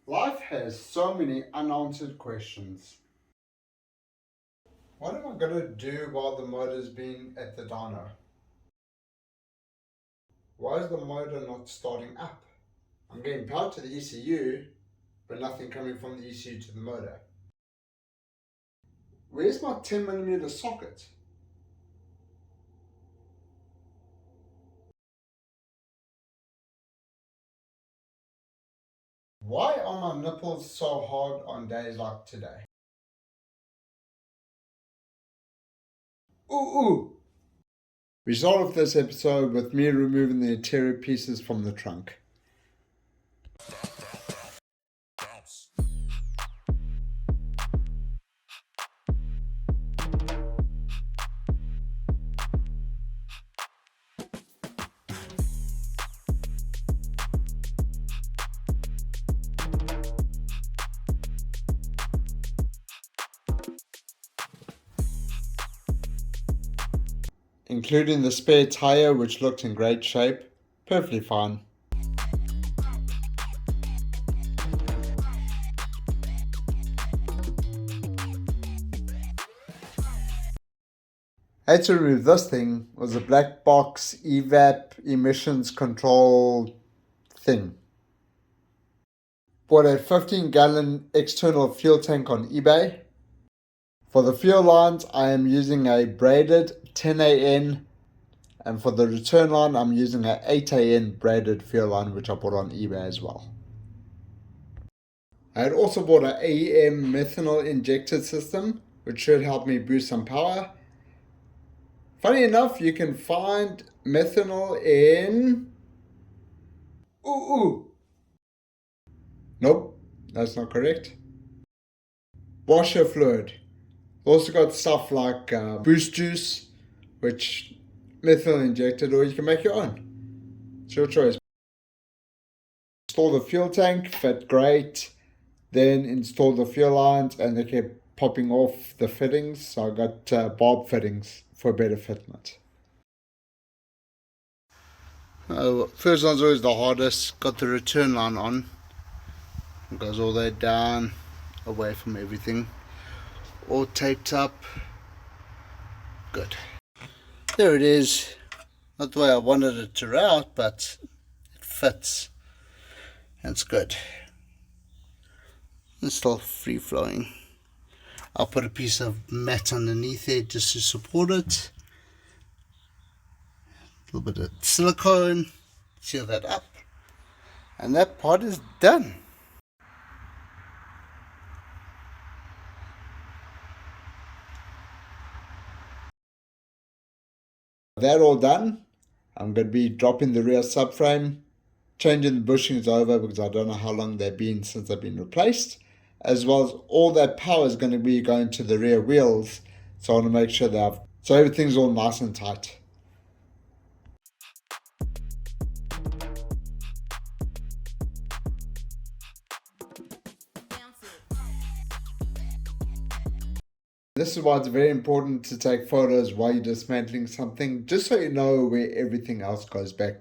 Life has so many unanswered questions. What am I going to do while the motor's been at the dyno? Why is the motor not starting up? I'm getting power to the ECU, but nothing coming from the ECU to the motor. Where's my 10mm socket? Why are my nipples so hard on days like today? Ooh! We start off this episode with me removing the interior pieces from the trunk. Including the spare tire, which looked in great shape, perfectly fine. I had to remove this thing. It was a black box evap emissions control thing. Bought a 15-gallon external fuel tank on eBay. For the fuel lines, I am using a braided 10AN, and for the return line, I'm using a 8AN braided fuel line, which I bought on eBay as well. I had also bought an AEM methanol injected system, which should help me boost some power. Funny enough, you can find methanol in... Nope, that's not correct. Washer fluid. Also got stuff like boost juice, which methanol injected, or you can make your own. It's your choice. Install the fuel tank, fit great. Then install the fuel lines, and they kept popping off the fittings, so I got barb fittings for better fitment. First one's always the hardest. Got the return line on. It goes all the way down, away from everything. All taped up. Good. There it is. Not the way I wanted it to route, but it fits. And it's good. It's still free flowing. I'll put a piece of mat underneath it just to support it. A little bit of silicone, seal that up, and that part is done. That all done, I'm going to be dropping the rear subframe, changing the bushings over because I don't know how long they've been since they've been replaced, as well as all that power is going to be going to the rear wheels, so I want to make sure that so everything's all nice and tight. This is why it's very important to take photos while you're dismantling something, just so you know where everything else goes back.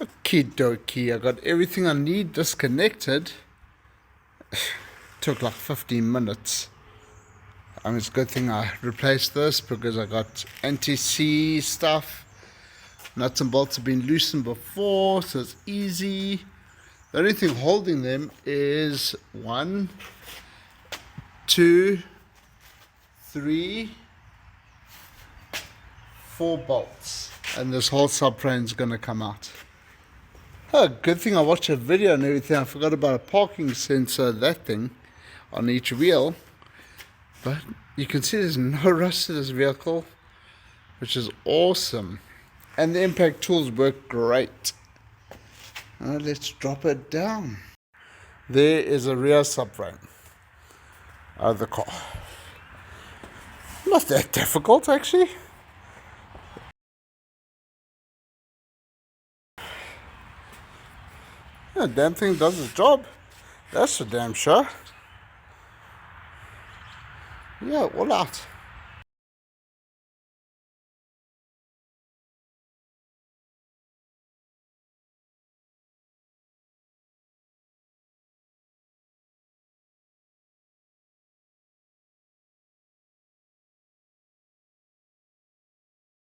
Okie dokie, I got everything I need disconnected. Took like 15 minutes. I mean, it's a good thing I replaced this because I got anti-seize stuff. Nuts and bolts have been loosened before, so it's easy. The only thing holding them is 1, 2, 3, 4 bolts. And this whole subframe is going to come out. Oh, good thing I watched a video and everything. I forgot about a parking sensor, that thing, on each wheel. But you can see there's no rust to this vehicle, which is awesome. And the impact tools work great. Now let's drop it down. There is a rear subframe of the car. Not that difficult, actually. Yeah, damn thing does its job. That's for damn sure. Yeah, all out.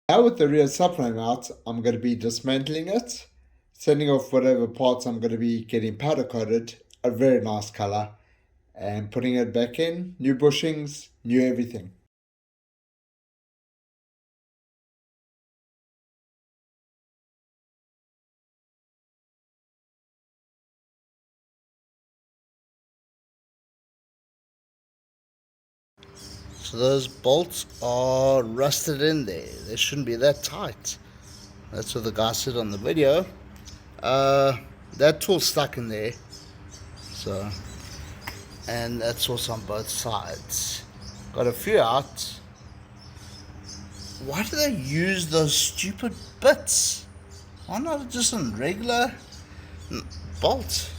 Now with the rear subframe out, I'm going to be dismantling it, sending off whatever parts I'm going to be getting powder coated, a very nice color, and putting it back in, new bushings, new everything. So those bolts are rusted in there. They shouldn't be that tight. That's what the guy said on the video. That tool's stuck in there. So, and that's also on both sides. Got a few out. Why do they use those stupid bits? Why not just a regular bolt?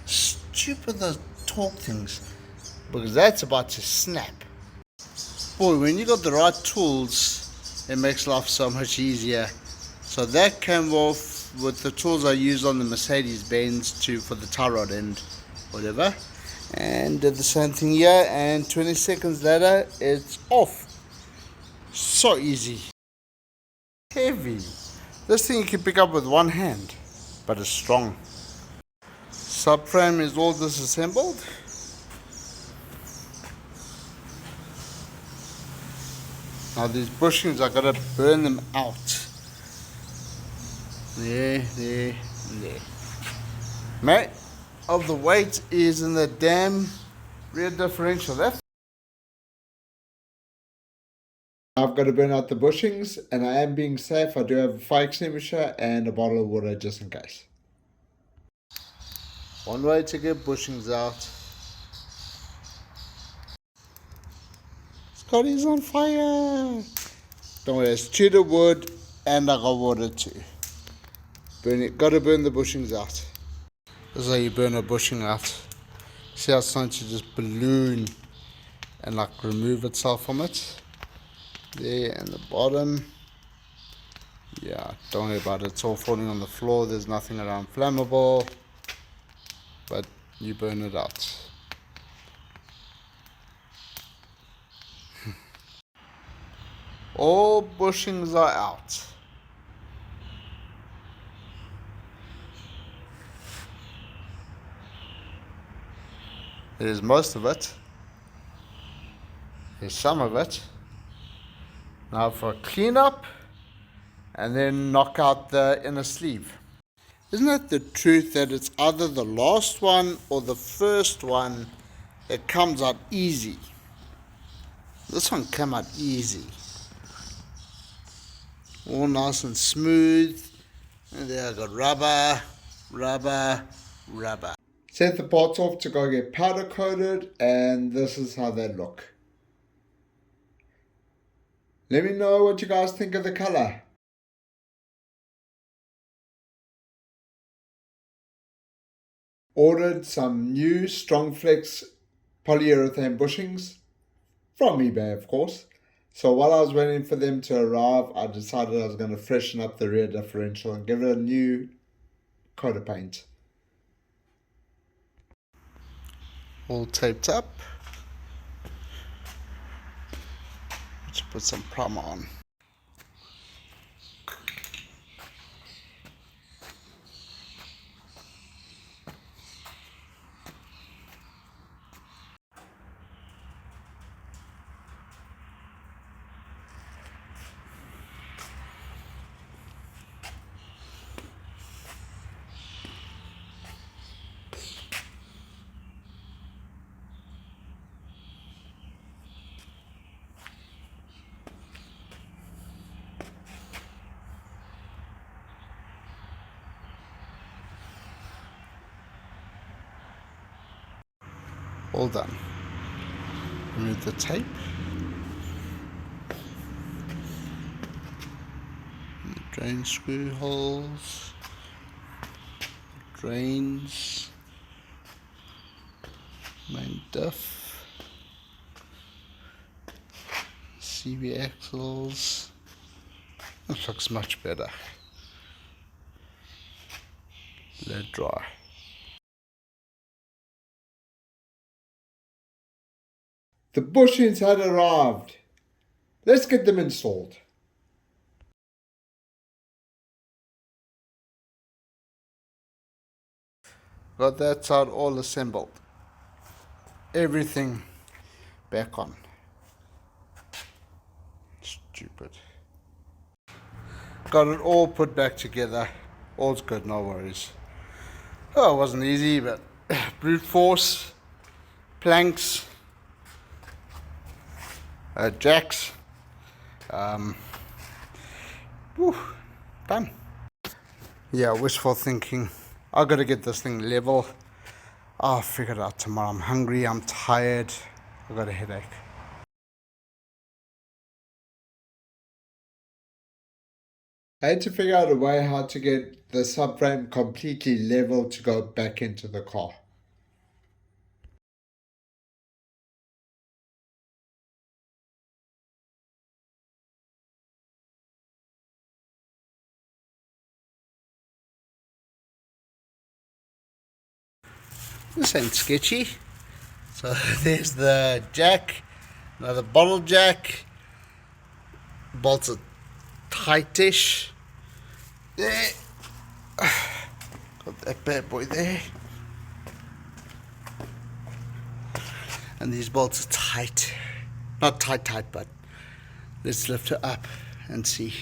Stupid those torque things. Because that's about to snap. Boy, when you got the right tools, it makes life so much easier. So that came off with the tools I used on the Mercedes-Benz for the tie rod and whatever. And did the same thing here, and 20 seconds later, it's off. So easy. Heavy. This thing you can pick up with one hand, but it's strong. Subframe is all disassembled. Now these bushings, I gotta burn them out. There, there, and there. Mate, of the weight is in the damn rear differential. I've got to burn out the bushings, and I am being safe. I do have a fire extinguisher and a bottle of water just in case. One way to get bushings out. Scotty's on fire. Don't worry, it's cheated wood and I got water too. Burn it. Gotta burn the bushings out. This is how you burn a bushing out. See how it's starting to just balloon and like remove itself from it. There and the bottom. Yeah, don't worry about it. It's all falling on the floor. There's nothing around flammable. But you burn it out. All bushings are out. There's most of it. There's some of it. Now for a cleanup and then knock out the inner sleeve. Isn't it the truth that it's either the last one or the first one that comes out easy? This one came out easy. All nice and smooth. And there I got rubber, rubber, rubber. Set the parts off to go get powder coated, and this is how they look. Let me know what you guys think of the color. Ordered some new Strong Flex polyurethane bushings from eBay, of course. So while I was waiting for them to arrive, I decided I was going to freshen up the rear differential and give it a new coat of paint. All taped up. Let's put some primer on. All done. Remove the tape. And the drain screw holes. Drains. Main diff. CV axles. This looks much better. Let dry. The bushings had arrived. Let's get them installed. Got that side all assembled. Everything back on. Stupid. Got it all put back together. All's good, no worries. Oh, it wasn't easy, but brute force, planks, jacks, whew, done. Yeah, wishful thinking. I gotta get this thing level. I'll figure it out tomorrow. I'm hungry, I'm tired, I got a headache. I had to figure out a way how to get the subframe completely level to go back into the car. This ain't sketchy. So there's the jack, another bottle jack. Bolts are tightish. There. Got that bad boy there. And these bolts are tight. Not tight, but let's lift it up and see.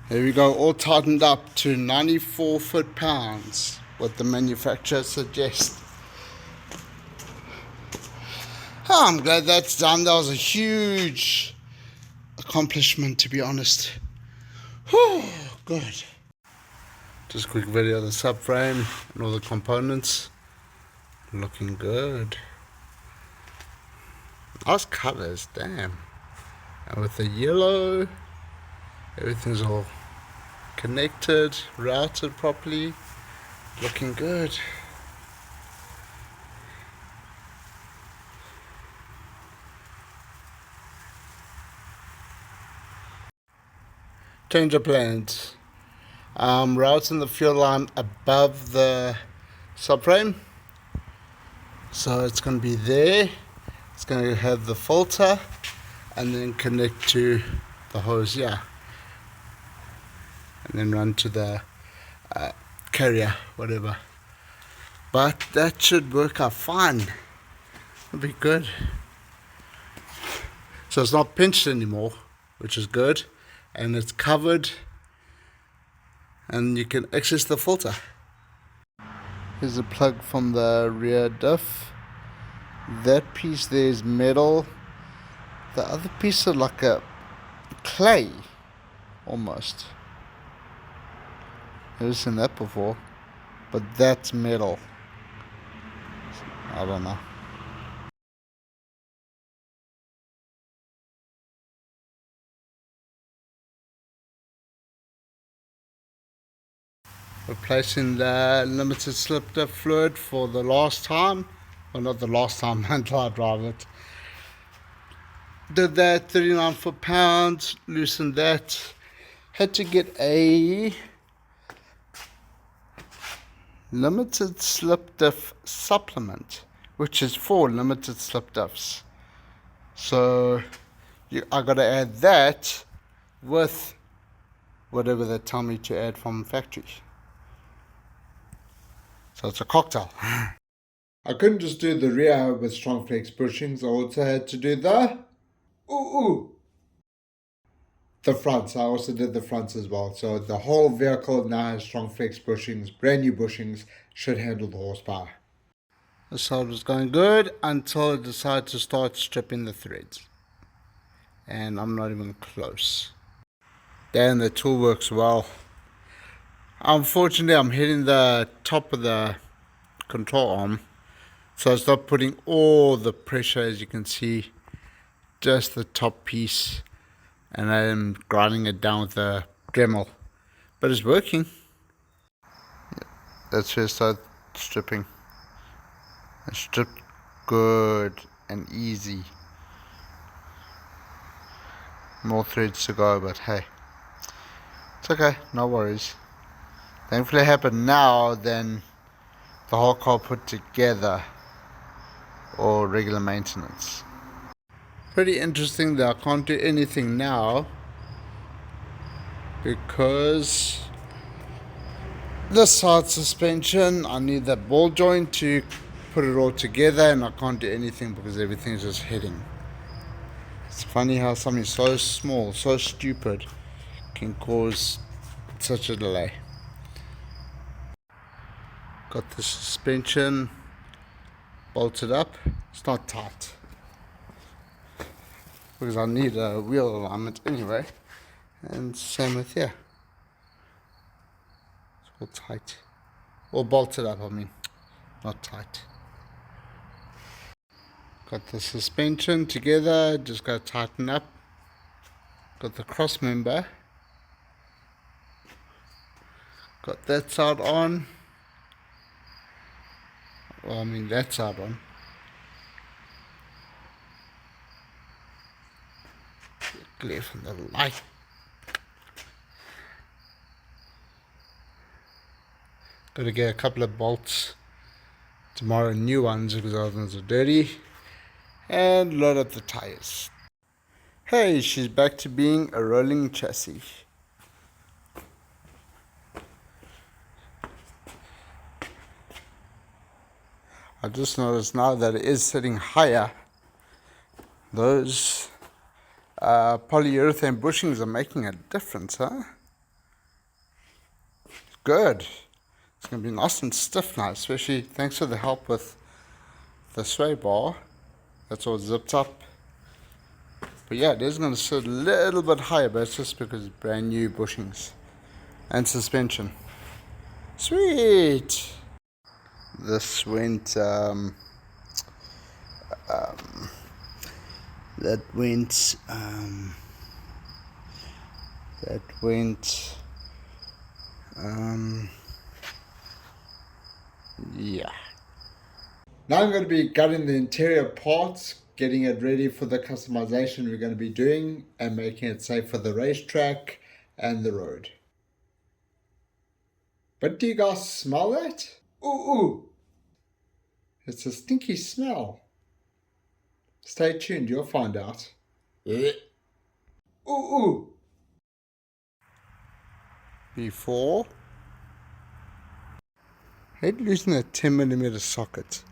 There we go, all tightened up to 94 foot-pounds, what the manufacturer suggests. Oh, I'm glad that's done. That was a huge accomplishment, to be honest. Whew, good. Just a quick video of the subframe and all the components. Looking good. Nice colors, damn. And with the yellow, everything's all connected, routed properly. Looking good. Change of plans. Routing the fuel line above the subframe. So it's going to be there. It's going to have the filter and then connect to the hose here. And then run to the carrier, whatever. But that should work out fine. It'll be good. So it's not pinched anymore, which is good. And it's covered, and you can access the filter. Here's a plug from the rear diff. That piece there is metal. The other piece is like a clay, almost. Never seen that before, but that's metal. I don't know. Replacing the limited slip diff fluid for the last time. Well, not the last time until I drive it. Did that, 39 foot-pounds, loosened that. Had to get a limited slip diff supplement, which is for limited slip diffs. So I got to add that with whatever they tell me to add from factory. So it's a cocktail. I couldn't just do the rear with strong flex bushings, I also had to do the the fronts. I also did the fronts as well. So the whole vehicle now has strong flex bushings, brand new bushings, should handle the horsepower. The side was going good until I decided to start stripping the threads. And I'm not even close. Damn, the tool works well. Unfortunately, I'm hitting the top of the control arm So I stopped putting all the pressure, as you can see, just the top piece, and I'm grinding it down with a Dremel. But it's working. That's where I start stripping. I stripped good and easy. More threads to go, but hey, it's okay, no worries. Thankfully it happened now than the whole car put together or regular maintenance. Pretty interesting that I can't do anything now because this side suspension, I need that ball joint to put it all together, and I can't do anything because everything's just hitting. It's funny how something so small, so stupid, can cause such a delay. Got the suspension bolted up. It's not tight because I need a wheel alignment anyway, and same with here. It's all tight, or bolted up, I mean, not tight. Got the suspension together, just got to tighten up. Got the cross member, got that side on, well, I mean that side on. Glare from the light. Got to get a couple of bolts tomorrow, new ones because other ones are dirty, and load up the tires. Hey, she's back to being a rolling chassis. I just noticed now that it is sitting higher. Those polyurethane bushings are making a difference, huh? Good. It's going to be nice and stiff now, especially thanks to the help with the sway bar. That's all zipped up. But yeah, it is going to sit a little bit higher, but it's just because it's brand new bushings and suspension. Sweet! This went, that went, yeah. Now I'm going to be gutting the interior parts, getting it ready for the customization we're going to be doing, and making it safe for the racetrack and the road. But do you guys smell that? Ooh! It's a stinky smell. Stay tuned, you'll find out. Ooh! Before, I had loosen a 10mm socket.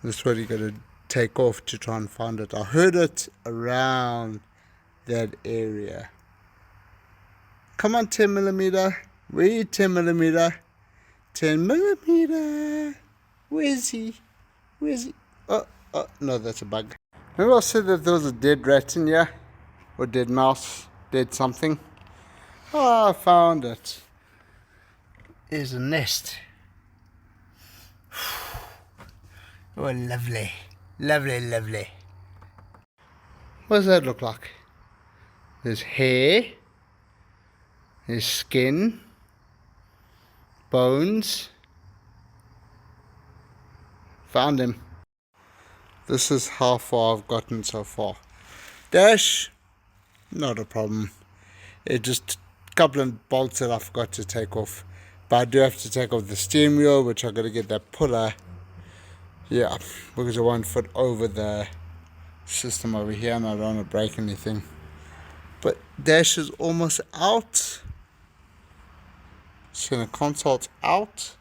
That's what you got to take off to try and find it. I heard it around that area. Come on, 10mm. Where you, 10mm? 10mm. Where is he? Where is he? Oh, no, that's a bug. Remember I said that there was a dead rat in here? Or dead mouse? Dead something? Oh, I found it. There's a nest. Oh, lovely. Lovely, lovely. What does that look like? There's hair. There's skin. Bones. Found him. This is how far I've gotten so far. Dash, not a problem. It's just a couple of bolts that I forgot to take off. But I do have to take off the steering wheel, which I've got to get that puller. Yeah, because it won't fit over the system over here, and I don't want to break anything. But dash is almost out. Center console's out.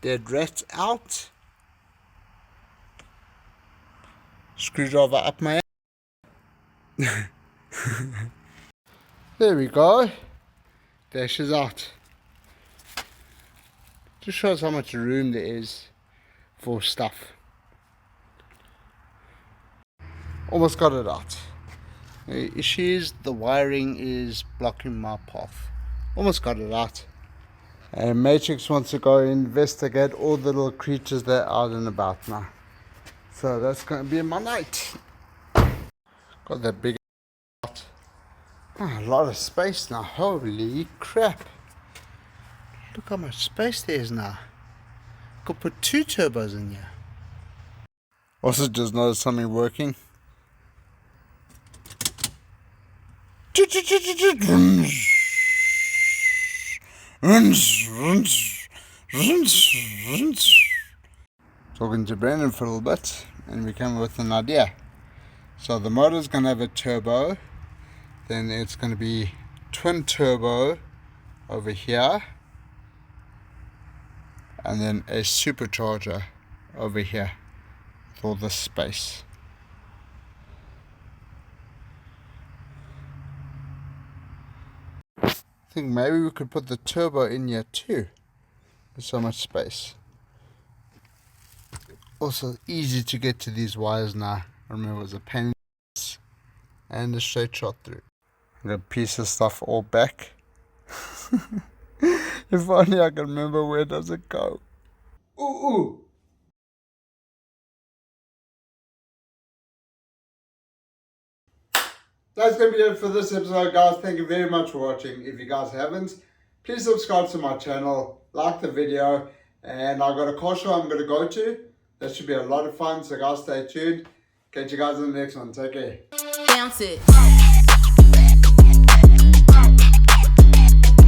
Dead rat's out. Screwdriver up my ass. There we go. Dash is out. Just shows how much room there is for stuff. Almost got it out. The issue is the wiring is blocking my path. Almost got it out. And Matrix wants to go investigate all the little creatures that are out and about now. So that's going to be my night. Got that big out. Oh, a lot of space now. Holy crap. Look how much space there is now. Could put 2 turbos in here. Also just noticed something working. Talking to Brandon for a little bit, and we came with an idea. So the motor's going to have a turbo, then it's going to be twin turbo over here, and then a supercharger over here with all this space. I think maybe we could put the turbo in here too. There's so much space. Also easy to get to these wires now. I remember it was a pain in the ass and a straight shot through. I got a piece of stuff all back. If only I can remember where does it go. Ooh. That's going to be it for this episode, guys. Thank you very much for watching. If you guys haven't, please subscribe to my channel, like the video, and I've got a car show I'm going to go to. That should be a lot of fun, so guys, stay tuned. Catch you guys in the next one. Take care. Bounce it.